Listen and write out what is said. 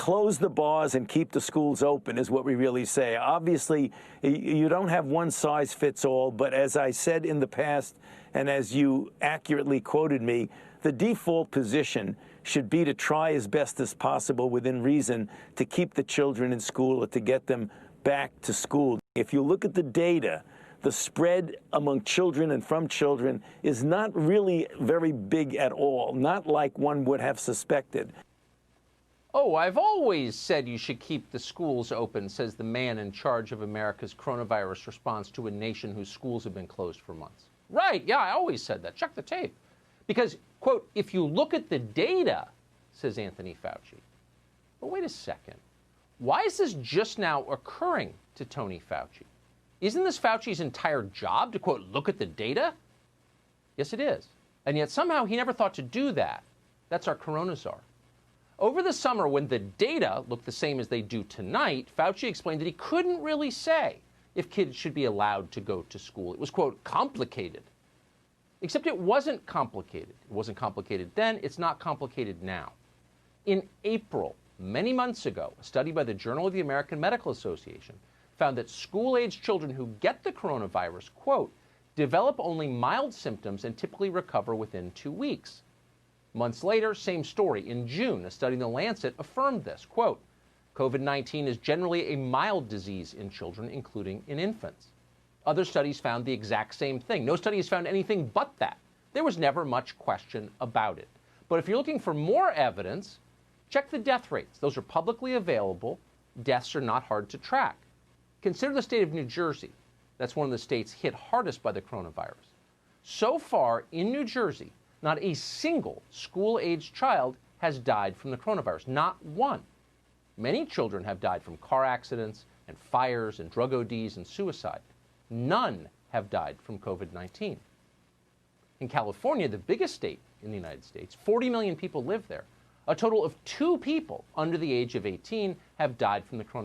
close the bars and keep the schools open is what we really say. Obviously, you don't have one size fits all, but as I said in the past, and as you accurately quoted me, the default position should be to try as best as possible within reason to keep the children in school or to get them back to school. If you look at the data, the spread among children and from children is not really very big at all, not like one would have suspected. Oh, I've always said you should keep the schools open, says the man in charge of America's coronavirus response to a nation whose schools have been closed for months. Right, yeah, I always said that. Check the tape. Because, quote, if you look at the data, says Anthony Fauci. But wait a second. Why is this just now occurring to Tony Fauci? Isn't this Fauci's entire job to, quote, look at the data? Yes, it is. And yet somehow he never thought to do that. That's our corona czar. Over the summer, when the data looked the same as they do tonight, Fauci explained that he couldn't really say if kids should be allowed to go to school. It was, quote, complicated. Except it wasn't complicated. It wasn't complicated then. It's not complicated now. In April, many months ago, a study by the Journal of the American Medical Association found that school-aged children who get the coronavirus, quote, develop only mild symptoms and typically recover within 2 weeks. Months later, same story. In June, a study in The Lancet affirmed this, quote, COVID-19 is generally a mild disease in children, including in infants. Other studies found the exact same thing. No study has found anything but that. There was never much question about it. But if you're looking for more evidence, check the death rates. Those are publicly available. Deaths are not hard to track. Consider the state of New Jersey. That's one of the states hit hardest by the coronavirus. So far, in New Jersey, not a single school-aged child has died from the coronavirus. Not one. Many children have died from car accidents and fires and drug ODs and suicide. None have died from COVID-19. In California, the biggest state in the United States, 40 million people live there. A total of 2 people under the age of 18 have died from the coronavirus.